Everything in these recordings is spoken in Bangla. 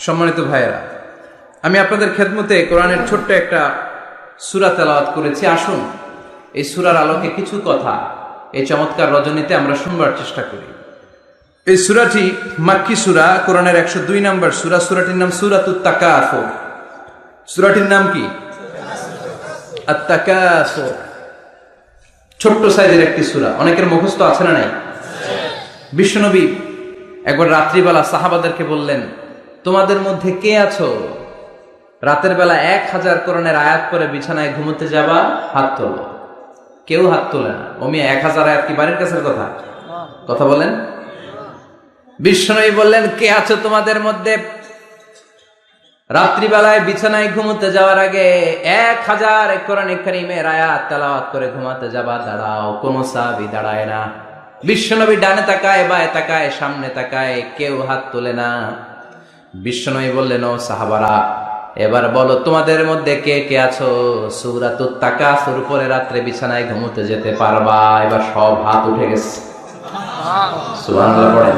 সম্মানিত ভাইয়েরা, আমি আপনাদের খেদমতে কোরআনের ছোট্ট একটা সূরা তেলাওয়াত করেছি। আসুন এই সূরার আলোকে কিছু কথা এই চমৎকার রজনীতে আমরা শুনবার চেষ্টা করি। এই সূরাটি মাক্কি সূরা, কোরআনের 102 নম্বর সূরা। সূরাটির নাম সূরাতুত তাকাসুর। সূরাটির নাম কি? আত-তাকাসুর। ছোট্ট সাইজের একটি সূরা, অনেকের মুখস্থ আছে না নাই? বিশ্বনবী একবার রাত্রিবেলা সাহাবাদেরকে বললেন, তোমাদের মধ্যে কে আছো রাতের বেলা 1000 কোরআনের আয়াত করে বিছানায় ঘুমোতে যাবা? হাত তোলো। কেউ হাত তোলে না। ওমি 1000 আয়াত কি বাড়ির কাছের কথা? কথা বলেন। বিশ্বনবী বললেন, কে আছো তোমাদের মধ্যে রাত্রিবেলায় বিছানায় ঘুমোতে যাওয়ার আগে 1000 কোরআনে কারীমের আয়াত তেলাওয়াত করে ঘুমাতে যাবা? দাঁড়াও। কোন সাহাবী দাঁড়ায় না। বিশ্বনবী ডানে তাকায়, বায়ে তাকায়, সামনে তাকায়, কেউ হাত তোলে না। বিশ্বনবী বললেন, ও সাহাবারা, এবার বলো তোমাদের মধ্যে কে কে আছো সূরাতুত তাকাসুর পরে রাত্রে বিছানায় ঘুমোতে যেতে পারবা? এবার সব হাত উঠে গেছে। সুবহানাল্লাহ পড়েন।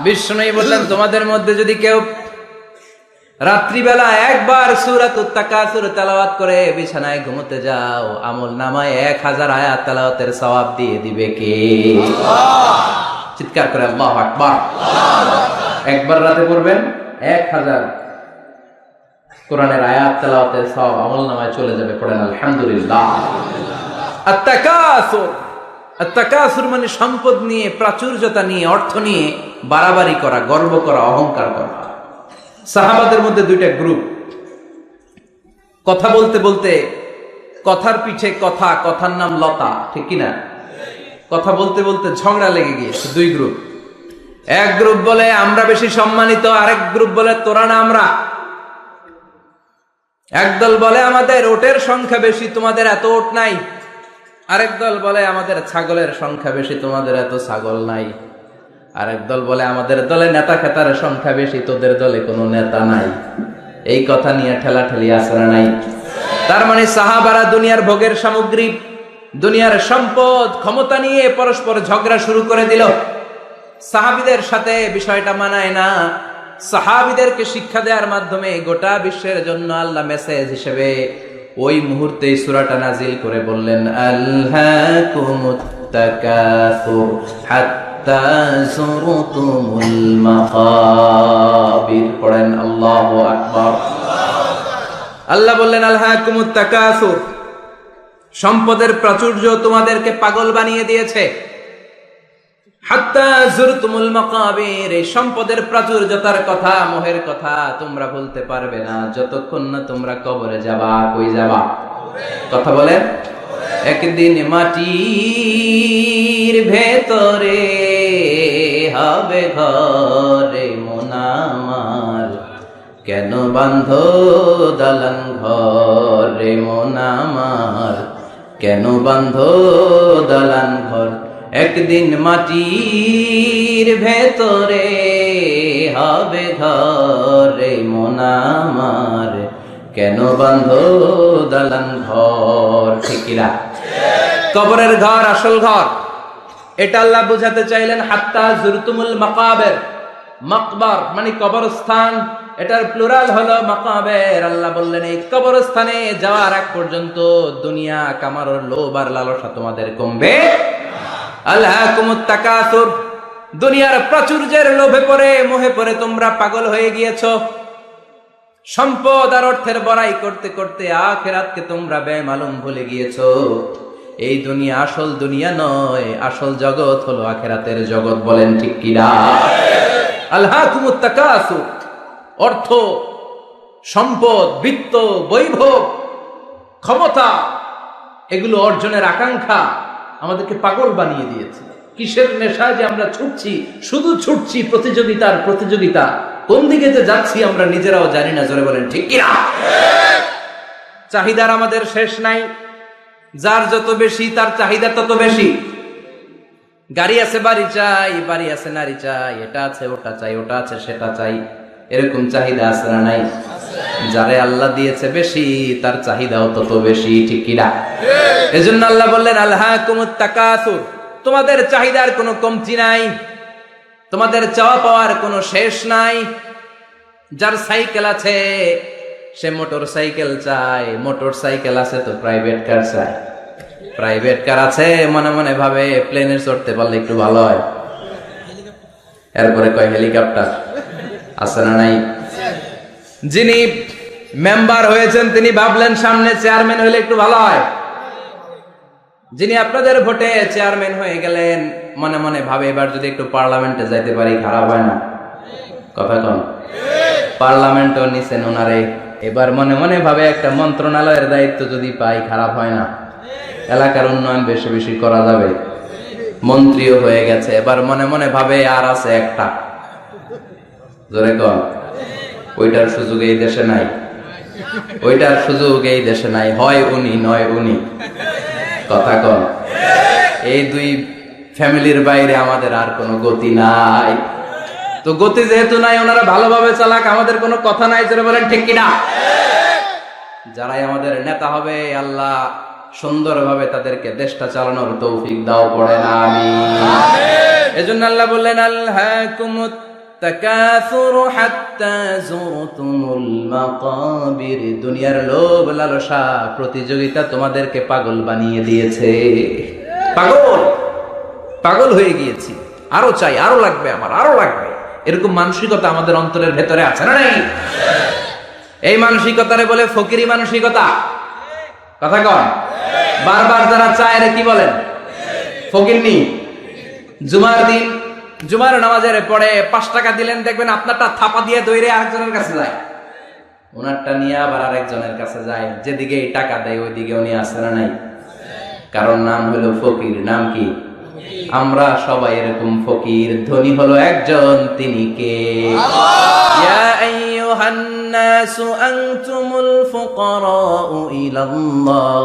বিশ্বনবী বললেন, তোমাদের মধ্যে যদি কেউ রাত্রিবেলা একবার সূরাতুত তাকাসুর তেলাওয়াত করে বিছানায় ঘুমোতে যাও, আমল নামায় 1000 আয়াত তেলাওয়াতের সওয়াব দিয়ে দিবে কে? চিৎকার করে আল্লাহু আকবার। একবার রাতে পড়বেন, 1000 কোরআনের আয়াত তেলাওয়াতের সওয়াব আমল নামায় চলে যাবে। পড়েন আলহামদুলিল্লাহ। আত-তাকাসুর। আত-তাকাসুর মানে সম্পদ নিয়ে, প্রাচুর্যতা নিয়ে, অর্থ নিয়ে বাড়াবাড়ি করা, গর্ব করা, অহংকার করা। সাহাবাদের মধ্যে দুইটা গ্রুপ, কথা বলতে বলতে কথার পিছে কথা, কথার নাম লতা, ঠিক কিনা? কথা বলতে বলতে ঝগড়া লেগে গিয়েছে। দুই গ্রুপ। এক গ্রুপ বলে আমরা বেশি সম্মানিত, আরেক গ্রুপ বলে তোরা না আমরা। একদল বলে আমাদের ওটের সংখ্যা বেশি, তোমাদের এত ওট নাই। আরেক দল বলে আমাদের ছাগলের সংখ্যা বেশি, তোমাদের এত ছাগল নাই। আরেক দল বলে আমাদের দলে নেতা খেতার সংখ্যা বেশি, তোদের দলে কোনো নেতা নাই। এই কথা নিয়ে ঠেলাঠেলি আছে না নাই? তার মানে সাহাবারা দুনিয়ার ভোগের সামগ্রী, দুনিয়ার সম্পদ, ক্ষমতা নিয়ে পরস্পর ঝগড়া শুরু করে দিল। সাহাবীদের সাথে বিষয়টা মানায় না। সাহাবীদেরকে শিক্ষা দেওয়ার মাধ্যমে গোটা বিশ্বের জন্য আল্লাহ মেসেজ হিসেবে ওই মুহূর্তে সূরাটা নাজিল করে বললেন, আলহাকুমুত তাকাসুর হাত্তা যুরতুমুল মাকাবির। পড়েন আল্লাহু আকবার। আল্লাহ বললেন, আলহাকুমুত তাকাসুর, সম্পদের প্রাচুর্য তোমাদেরকে পাগল বানিয়ে দিয়েছে। হাত্তা যুরতুমুল মাকাবির, এই সম্পদের প্রাচুর্যতার কথা, মোহের কথা তোমরা বলতে পারবে না যতক্ষণ না তোমরা কবরে যাবা। কই যাবা? কথা বলেন। একদিন মাটির ভেতরে হবে ঘরে মন আমার, কেন বাঁধো দালান ঘরে মন আমার, কেন বাঁধো দালান ঘর। একদিন মাটির ভেতরে হবে ঘরে মন আমার, কেন বাঁধো দালান ঘর। ঠিক না? কবরের ঘর আসল ঘর, এটা আল্লাহ বুঝাতে চাইলেন। হাত্তা যুরতুমুল মাকাবির, মাকবার মানে কবরস্থান, এটার প্লুরাল হলো মাকাবের। আল্লাহ বললেন, এই কবরস্থানে যাওয়ার আগ পর্যন্ত দুনিয়া কামানোর লোভ আর লালসা তোমাদের কমবে। আলহাকুমুত তাকাসুর, দুনিয়ার প্রাচুর্যের লোভে পড়ে, মোহে পড়ে তোমরা পাগল হয়ে গিয়েছো। সম্পদ আর অর্থের বড়াই করতে করতে আখিরাতকে তোমরা বেমালুম ভুলে গিয়েছো। এই দুনিয়া আসল দুনিয়া নয়, আসল জগৎ হলো আখিরাতের জগৎ। বলেন ঠিক কি না? আলহাকুমুত তাকাসুর, অর্থ, সম্পদ, বিত্ত, বৈভব, ক্ষমতা, এগুলো অর্জনের আকাঙ্ক্ষা আমাদেরকে পাগল বানিয়ে দিয়েছে। কিসের নেশায় যে আমরা ছুটছি, শুধু ছুটছি, প্রতিযোগিতার প্রতিযোগিতা, কোন দিকে যে যাচ্ছি আমরা নিজেরাও জানি না। জোরে বলেন ঠিক কি না? চাহিদার আমাদের শেষ নাই। যার যত বেশি তার চাহিদা তত বেশি। গাড়ি আছে বাড়ি চাই, বাড়ি আছে নারী চাই, এটা আছে ওটা চাই, ওটা আছে সেটা চাই, এরকম চাহিদা আছে না নাই? যারে আল্লাহ দিয়েছে বেশি তার চাহিদাও তত বেশি। ঠিক কি না? এজন্য আল্লাহ বললেন, আলহাকুমুত তাকাসুর, তোমাদের চাহিদার কোনো কমতি নাই, তোমাদের চাওয়া পাওয়ার কোনো শেষ নাই। যার সাইকেল আছে সে মোটর সাইকেল চায়, মোটর সাইকেল আছে তো প্রাইভেট কার চায়, প্রাইভেট কার আছে মনে মনে ভাবে প্লেনে চড়তে পারলে একটু ভালো হয়, এরপরে কয় হেলিকপ্টার আছে না নাই। যিনি মেম্বার হয়েছেন তিনি ভাবলেন সামনে চেয়ারম্যান হলে একটু ভালো হয়। যিনি আপনাদের ভোটে চেয়ারম্যান হয়ে গেলেন মনে মনে ভাবে এবার যদি একটু পার্লামেন্টে যাইতে পারি খারাপ হয় না, কথা কন। পার্লামেন্টও নিছেন ওনারে, এবার মনে মনে ভাবে একটা মন্ত্রণালয়ের দায়িত্ব যদি পাই খারাপ হয় না, এলাকার উন্নয়ন বেশি বেশি করা যাবে। মন্ত্রীও হয়ে গেছে, এবার মনে মনে ভাবে আর আছে একটা, জোরে কন। ওইটার সুযোগ এই দেশে নাই, ওইটার সুযোগ এই দেশে নাই, হয় উনি নয় উনি, কথা কন। এই দুই ফ্যামিলির বাইরে আমাদের আর কোনো গতি নাই। তো গতি যেহেতু নাই, ওনারা ভালোভাবে চালাক, আমাদের কোনো কথা নাই, জোরে বলেন ঠিক কিনা। যারাই আমাদের নেতা হবে আল্লাহ সুন্দরভাবে তাদেরকে দেশটা চালানোর তৌফিক দাও, পড়ে না আমিন। এজন্য আল্লাহ বললেন আলহাকুমুত তাকাসুরু হাত্তা যুরতুমুল মাকাবির, দুনিয়ার লোভ লালসা প্রতিযোগিতা তোমাদেরকে পাগল বানিয়ে দিয়েছে। পাগল পাগল হয়ে গিয়েছি, আরো চাই, আরো লাগবে, আমার আরো লাগবে, এরকম মানসিকতা আমাদের অন্তরের ভেতরে আছে না নাই? এই মানসিকতারে বলে ফকিরি মানসিকতা, কথা কয়। বারবার যারা চায় রে কি বলেন? ফকিরনি। জুমার দিন জুমার নামাজের পরে 5 টাকা দিলেন, দেখবেন আপনারটা থাপা দিয়ে দৌড়ে আরেকজনের কাছে যায়, ওনারটা নিয়ে আবার আরেকজনের কাছে যায়, যেদিকে এই টাকা দেয় ওইদিকে উনি আসে না নাই, কারণ নাম হলো ফকির। নাম কি? আমরা সবাই এরকম ফকির। ধনী হলো একজন, তিনি কে? ইয়া আইয়ুহান নাসু আনতুমুল ফুকারাউ ইলাল্লাহ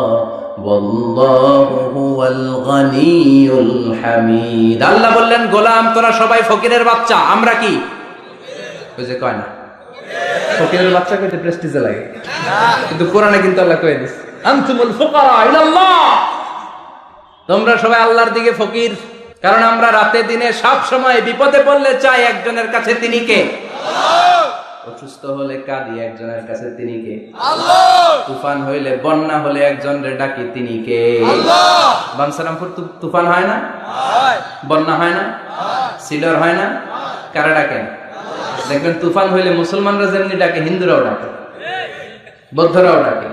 ওয়াল্লাহু হুয়াল গনিয়ুল হামিদ। আল্লাহ বললেন গোলাম তোরা সবাই ফকিরের বাচ্চা, আমরা কি? ওই যে কয় না ফকিরের বাচ্চা কইতে প্রেস্টিজে লাগে, কিন্তু কোরআনে কিন্তু আল্লাহ কয়ে দিয়েছে আনতুমুল ফুকারা ইলাল্লাহ, তোমরা সবাই আল্লাহর দিকে ফকির। কারণ আমরা রাতে দিনে সব সময় বিপদে পড়লে চাই একজনের কাছে, তিনি কে? আল্লাহ। অসুস্থ হলে কাঁদি একজনের কাছে, তিনি কে? আল্লাহ। তুফান হইলে, বন্যা হলে একজনের ডাকি, তিনি কে? আল্লাহ। বানসারামপুর তুফান হয় না? হয়। বন্যা হয় না? হয়। সিলর হয় না? কারা ডাকেন? দেখবেন তুফান হইলে মুসলমানরা যেমনি ডাকে, হিন্দুরাও ডাকে, বৌদ্ধরাও ডাকে,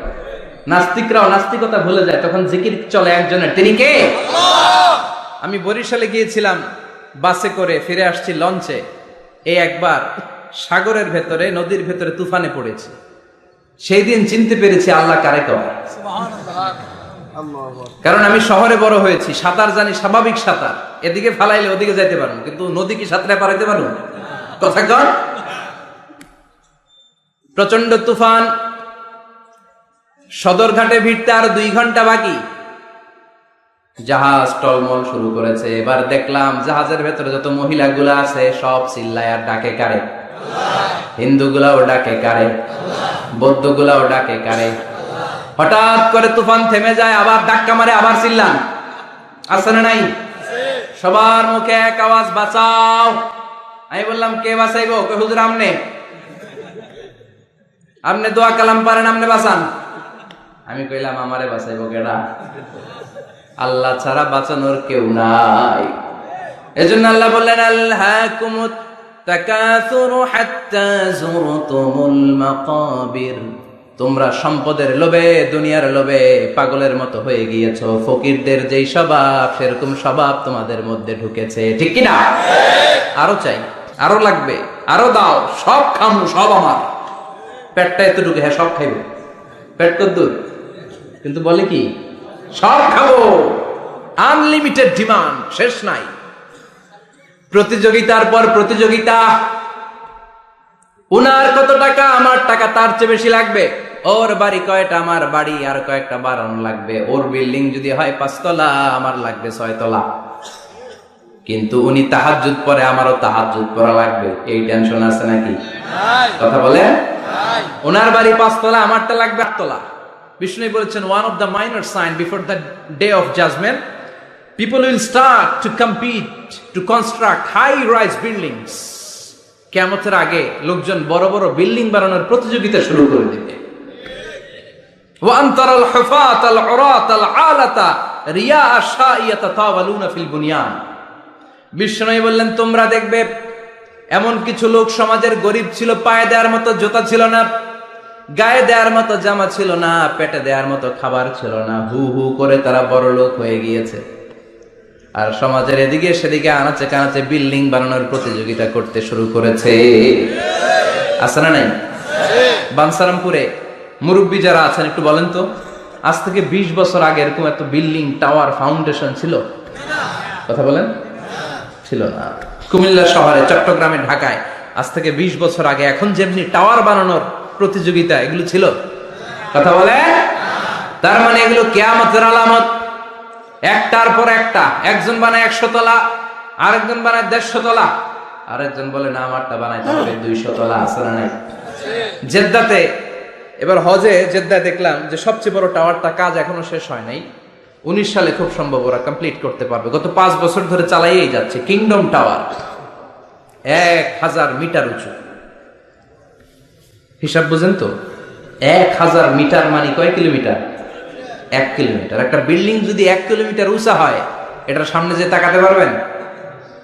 নাস্তিকরাও নাস্তিকতা ভুলে যায়, তখন জিকির চলে একজনের, তিনি কে? আল্লাহ। আমি বরিশালে গিয়েছিলাম বাসে করে, ফিরে আসছি লঞ্চে। এই একবার সাগরের ভেতরে, নদীর ভেতরে তুফানে পড়েছে। সেই দিন চিনতে পেরেছি আল্লাহ কারে কয়। কারণ আমি শহরে বড় হয়েছি, সাঁতার জানি, স্বাভাবিক সাঁতার, এদিকে ফালাইলে ওদিকে যাইতে পারবো, কিন্তু নদী কি সাঁতরে পারাইতে পারবো? কথা কর। প্রচন্ড তুফান, সদরঘাটে ভিড়তে আর 2 ঘন্টা বাকি। জাহাজ টলমল শুরু করেছে। এবার দেখলাম জাহাজের ভেতরে যত মহিলাগুলা আছে সব চিল্লায় আর ডাকে কারে? হিন্দুগুলাও ডাকে কারে? বৌদ্ধগুলাও ডাকে কারে? হঠাৎ করে তুফান থেমে যায়, আবার ধাক্কা মারে, আবার চিল্লান, আছে না নাই? সবার মুখে এক আওয়াজ, বাঁচাও। আমি বললাম কে বাঁচাইবো? হুজুর আমনে, আপনি দোয়া কালাম পারেন, আপনি বাঁচান। আমি কইলাম আমারে বাঁচাইবো কেডা? আল্লাহ ছাড়া বাঁচানোর কেউ নাই। এজন্য আল্লাহ বললেন আলহাকুমুত তাকাসুরু হাত্তা যুরতুমুল মাকাবির, তোমরা সম্পদের লোভে, দুনিয়ার লোভে পাগলের মতো হয়ে গিয়েছো। ফকিরদের যেই স্বভাব, সেরকম স্বভাব তোমাদের মধ্যে ঢুকেছে, ঠিক কি না? আরো চাই, আরো লাগবে, আরো দাও, সব খামু, সব আমার। পেটটা এতটুকু, হ্যাঁ সব খাইব, পেট কদ্দুর, কিন্তু বলে কি সব খাবো। আনলিমিটেড ডিমান্ড, শেষ নাই। প্রতিযোগিতার পর প্রতিযোগিতা। উনার কত টাকা, আমার টাকা তার চেয়ে বেশি লাগবে। ওর বাড়ি কয়টা, আমার বাড়ি আর কয়েকটা বাড়ানো লাগবে। ওর বিল্ডিং যদি হয় 5 তলা, আমার লাগবে 6 তলা। কিন্তু উনি তাহাজ্জুদ পড়ে, আমারও তাহাজ্জুদ পড়া লাগবে। এই টেনশন আছে নাকি? কথা বলে। ওনার বাড়ি 5 তলা, আমারটা লাগবে 8 তলা। বিষ্ণু বলেছেন one of the minor sign before the day of judgement, people will start to compete to construct high rise buildings. কিয়ামতের আগে লোকজন বড় বড় বিল্ডিং বানানোর প্রতিযোগিতা শুরু করে দিবে। ওয়া আনতারাল হুফাতাল উরাতাল আলাতা রিয়া আশাইয়াতাতাওয়ালুনা ফিল বুনিয়ান। বিষ্ণু বললেন, তোমরা দেখবে এমন কিছু লোক সমাজের গরিব ছিল, পায়ে দেওয়ার মতো জুতা ছিল না, গায়ে দেওয়ার মতো জামা ছিল না, পেটে দেওয়ার মতো খাবার ছিল না, হু হু করে তারা বড় লোক হয়ে গিয়েছে। আর সমাজের এদিকে সেদিকে আনাচে কানাচে বিল্ডিং বানানোর প্রতিযোগিতা করতে শুরু করেছে। আছে না নাই? বানসারামপুরে মুরব্বী যারা আছেন একটু বলেন তো, আজ থেকে 20 বছর আগে এরকম এত বিল্ডিং, টাওয়ার, ফাউন্ডেশন ছিল? কথা বলেন, ছিল না। কুমিল্লা শহরে, চট্টগ্রামে, ঢাকায় আজ থেকে 20 বছর আগে এখন যেমনি টাওয়ার বানানোর প্রতিযোগিতা, এগুলো ছিল? কথা বলে। তার মানে এগুলো কিয়ামতের আলামত। একটার পর একটা, একজন বানায় 100 তলা, আরেকজন বানায় 150 তলা, আরেকজন বলে না আমারটা বানাইতে হবে 200 তলা। আছে না নাই? জেদ্দাতে এবার হজে জেদ্দায় দেখলাম যে সবচেয়ে বড় টাওয়ারটা কাজ এখনো শেষ হয় নাই, 19 সালে খুব সম্ভব ওরা কমপ্লিট করতে পারবে। গত 5 বছর ধরে চালাইয়েই যাচ্ছে। কিংডম টাওয়ার 1000 মিটার উঁচু। হিসাব বুঝেন তো? 1000 মিটার মানে কয় কিলোমিটার? 1 কিলোমিটার। একটা বিল্ডিং যদি 1 কিলোমিটার উঁচা হয়, এটার সামনে যে তাকাতে পারবেন?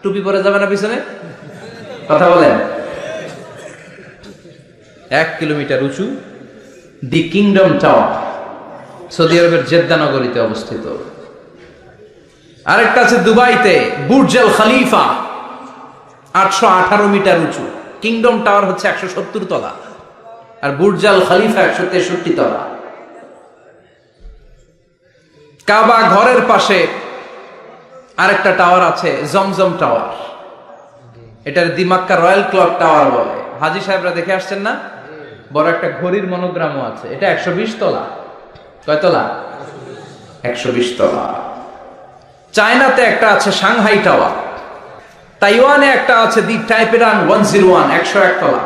টুপি পরে যাবে না পিছনে? কথা বলেন। 1 কিলোমিটার উঁচু দি কিংডম টাওয়ার, সৌদি আরবের জেদ্দা নগরীতে অবস্থিত। আরেকটা আছে দুবাইতে, বুর্জ আল খলিফা, 818 মিটার উঁচু। কিংডম টাওয়ার হচ্ছে 170 তলা, আর বুর্জ আল খলিফা 163 তলা। কাবা ঘরের পাশে আরেকটা টাওয়ার আছে, জমজম টাওয়ার। এটার দি মক্কা রয়্যাল ক্লক টাওয়ার বলে। হাজী সাহেবরা দেখে আসছেন না? বড় একটা ঘড়ির মনোগ্রামও আছে। এটা 120 তলা। কয় তলা? 120 তলা। চায়নাতে একটা আছে সাংহাই টাওয়ার, তাইওয়ানে একটা আছে দি টাইপেরান 101, 101 তলা।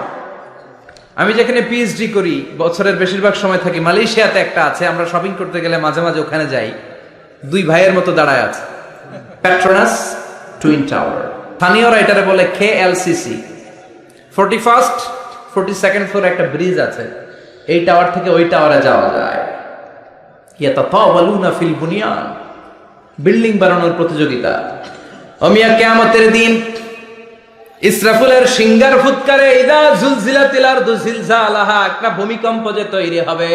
আমি যেখানে পিএইচডি করি, বছরের বেশিরভাগ সময় থাকি, মালয়েশিয়াতে একটা আছে। আমরা শপিং করতে গেলে মাঝে মাঝে ওখানে যাই, 2 ভাইয়ের মতো দাঁড়ায় আছে, পেট্রোনাস টুইন টাওয়ার। স্থানীয়রা এটারে বলে KLCC। 41st 42nd ফ্লোরে একটা ব্রিজ আছে, এই টাওয়ার থেকে ওই টাওয়ারে যাওয়া যায়। ইয়াতাতাওয়ালুনা ফিল বুনিয়ান, বিল্ডিং বানানোর প্রতিযোগিতা। অমিয়া কিয়ামতের দিন ইসরাফিলের সিঙ্গার ফুৎকারে ইদা জুলজিলাতিল আরদু জিলজালাহা, একটা ভূমিকম্প যে তৈরি হবে,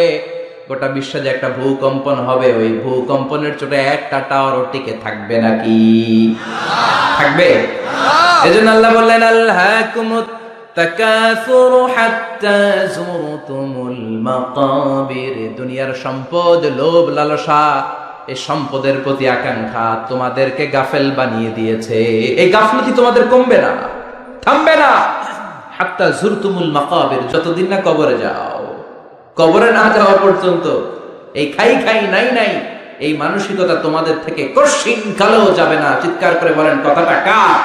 গোটা বিশ্বে যে একটা ভূকম্পন হবে, ওই ভূকম্পনের চোটে একটা টাওয়ারও টিকে থাকবে নাকি? থাকবে? এজন্য আল্লাহ বললেন আল্লাহাকুমুত তাকাসুরু হাত্তা যুরতুমুল মাকাবির। দুনিয়ার সম্পদ, লোভ, লালসা, এই সম্পদের প্রতি আকাঙ্ক্ষা তোমাদেরকে গাফেল বানিয়ে দিয়েছে। এই গাফলতি তোমাদের কমবে না, থামবে না। হাত্তা যুরতুমুল মাকাবির, যতদিন না কবরে যাও। কবরে না যাওয়া পর্যন্ত এই খাই খাই নাই নাই এই মানসিকতা তোমাদের থেকে কশিন কালেও যাবে না। চিৎকার করে বলেন কথাটা কার?